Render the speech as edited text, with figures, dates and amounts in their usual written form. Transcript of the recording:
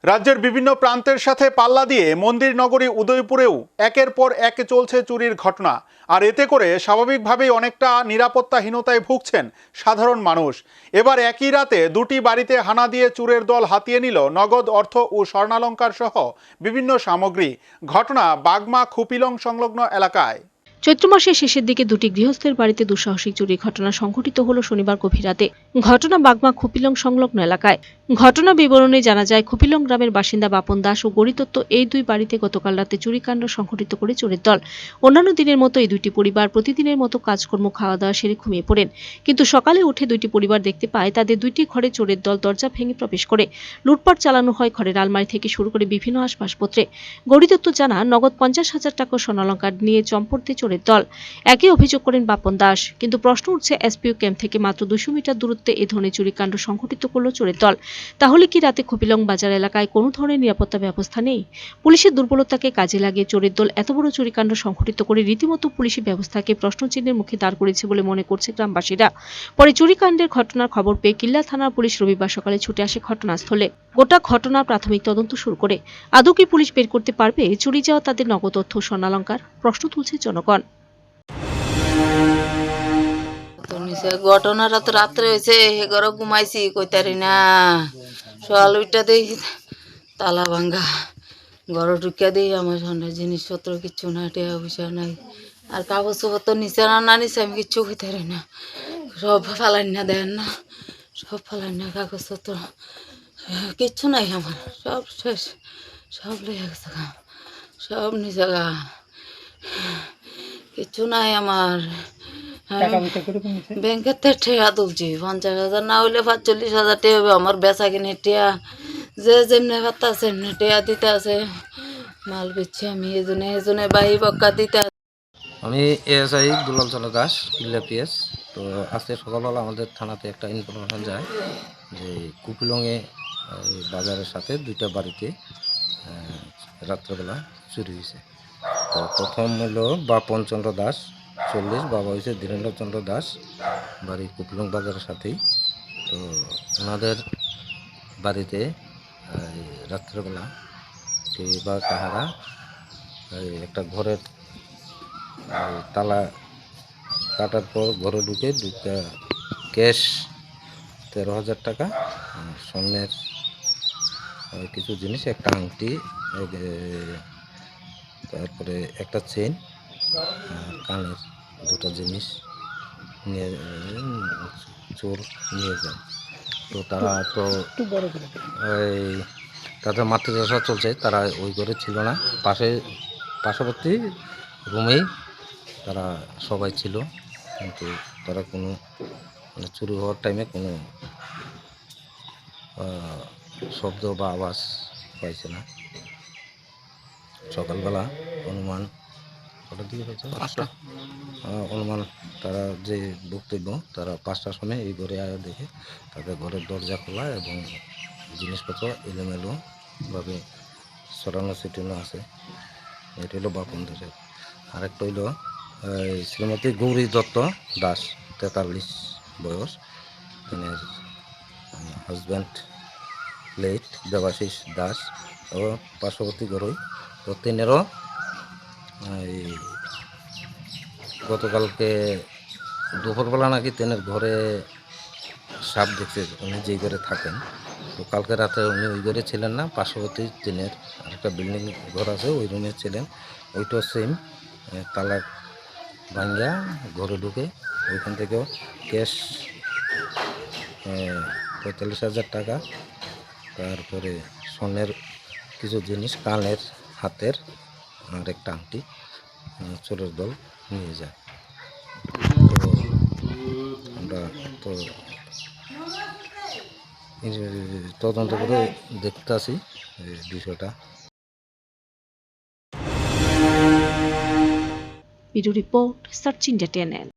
রাজ্যের বিভিন্ন প্রান্তের সাথে পাল্লা দিয়ে মন্দির নগরী উদয়পুরেও একের পর এক চলছে চুরির ঘটনা। আর এতে করে স্বাভাবিকভাবেই অনেকটা নিরাপত্তাহীনতায় ভুগছেন সাধারণ মানুষ। এবার একই রাতে দুটি বাড়িতে হানা দিয়ে চোরের দল হাতিয়ে নিল নগদ অর্থ ও স্বর্ণালংকার সহ বিভিন্ন সামগ্রী। ঘটনা বাগমা খুপিলং সংলগ্ন এলাকায়। চৈত্র মাসের শেষের দিকে দুটি গৃহস্থের বাড়িতে দুঃসাহসিক চুরির ঘটনা সংঘটিত হল শনিবার গভীর রাতে। ঘটনা বাগমা খুপিলং সংলগ্ন এলাকায়। ঘটনা বিবরণে জানা যায়, খুপিলং গ্রামের বাসিন্দা বাপন দাস ও গরিদত্ত এই দুই বাড়িতে গতকাল রাতে চুরিকাণ্ড সংঘটিত করে চোরের দল। অন্যান্য দিনের মতো এই দুইটি পরিবার প্রতিদিনের মতো কাজকর্ম খাওয়া দাওয়া সেরে ঘুমিয়ে পড়েন। কিন্তু সকালে উঠে দুইটি পরিবার দেখতে পায় তাদের দুইটি ঘরে চোরের দল দরজা ভেঙে প্রবেশ করে লুটপাট চালানো হয় ঘরের আলমারি থেকে শুরু করে বিভিন্ন আসবাবপত্রে। গরিদত্ত জানান, নগদ 50,000 টাকা স্বর্ণালংকার নিয়ে চম্পট দিয়ে চোরের দল। একই অভিযোগ করেন বাপন দাস। কিন্তু প্রশ্ন উঠছে, এসপিও ক্যাম্প থেকে মাত্র 200 মিটার দূরত্বে এই ধরনের চুরিকাণ্ড সংঘটিত করল চোরের দল। তাহলে কি রাতে খুপিলং বাজার এলাকায় কোনো ধরনের নিরাপত্তা ব্যবস্থা নেই? পুলিশের দুর্বলতাকে কাজে লাগিয়ে চোরের দল এত বড় চুরিকাণ্ড সংঘটিত করে রীতিমতো পুলিশি ব্যবস্থাকে প্রশ্নচিহ্নের মুখে দাঁড় করেছে বলে মনে করছে গ্রামবাসীরা। পরে চুরিকাণ্ডের ঘটনার খবর পেয়ে কিল্লা থানার পুলিশ রবিবার সকালে ছুটে আসে ঘটনাস্থলে। গোটা ঘটনার প্রাথমিক তদন্ত শুরু করে। আদৌ কি পুলিশ বের করতে পারবে চুরি যাওয়া তাদের নগদ অর্থ স্বর্ণালংকার? প্রশ্ন তুলছে জনগণ। ঘটনাটা তো রাত্রে হয়েছে, ঘরে ঘুমাইছি, কইতারি না। সকাল উইটা দেই তালা ভাঙ্গা, ঘরে ঢুকিয়া দিই আমার সন্ধ্যার জিনিসপত্র কিচ্ছু না, টাকা পয়সা নাই। আর কাগজ পত্র নিচে না নিচে আমি কিচ্ছু কইতারি না। সব ফালাই না, দেন না, সব ফালাই না, কাগজপত্র কিচ্ছু নাই আমার, সব শেষ, সব লেগে গেছে, সব নিচে গা, কিচ্ছু নাই আমার। ব্যাংকের থেকে ঠেয়া তুলছি 50,000, না হইলে 45,000 টেয়া হবে আমার বেচা কিনে টেয়া। যে যেমনি ভাতা আছে এমনি টেয়া দিতে আছে, মাল বেচছি আমি এজনে বাহি বক্কা দিতে। আমি এএসআই দুলাল চন্দ্র দাস, কিল্লা পিএস। তো আজকে সকালবেলা আমাদের থানাতে একটা ইনফরমেশন যায় যে কুপিলংয়ে বাজারের সাথে দুইটা বাড়িতে রাত্রেবেলা চুরি হয়েছে। তো প্রথম হলো বাপন চন্দ্র দাস 40, বাবা হয়েছে ধীরেন্দ্র চন্দ্র দাস, বাড়ি কুপিলং বাজারের সাথেই। তো ওনাদের বাড়িতে রাত্রেবেলা কে বা কাহারা একটা ঘরের তালা কাটার পর ঘরে ঢুকে ক্যাশ 13,000 টাকা, স্বর্ণের কিছু জিনিস, একটা আংটি, তারপরে একটা চেন আর কানের দুটো জিনিস নিয়ে চোর নিয়ে যায়। তো তারা তো এই তাদের মাতৃদশা চলছে, তারা ওই ঘরে ছিল না, পার্শ্ববর্তী রুমেই তারা সবাই ছিল। কিন্তু তারা কোনো চুরি হওয়ার টাইমে কোনো শব্দ বা আওয়াজ পাইছে না। সকালবেলা অনুমান কটার দিকে হয়েছে, অনুমান তারা যে বক্তব্য, তারা 5টার সময় এই ঘরে আয়া দেখে তাদের ঘরের দরজা খোলা এবং জিনিসপত্র এলোমেলোভাবে ছড়ানো ছিটানো আছে। এটা হলো বাপন দাসের। আরেকটা হইল শ্রীমতী গৌরী দত্ত দাস, 43 বয়স। তিনের হাজব্যান্ড লেট দেবাশিস দাস ও পার্শ্ববর্তী ঘরই। তো তিনেরও গতকালকে দুপুরবেলা নাকি তিনের ঘরে সাপ দেখছে, উনি যেই ঘরে থাকেন। তো কালকে রাতে উনি ওই ঘরে ছিলেন না, পার্শ্ববর্তী তিনের আরেকটা বিল্ডিং ঘর আছে, ওই রুমে ছিলেন। ওইটাও সেম, তালা ভাঙ্গা ঘরে ঢুকে ওইখান থেকেও ক্যাশ 45,000 টাকা, তারপরে স্বর্ণের কিছু জিনিস, কানের, হাতের আর একটা আংটি চোরের দল নিয়ে যায়। তো আমরা তো তদন্ত করে দেখতে আসি বিষয়টা। Video report, search India TNN।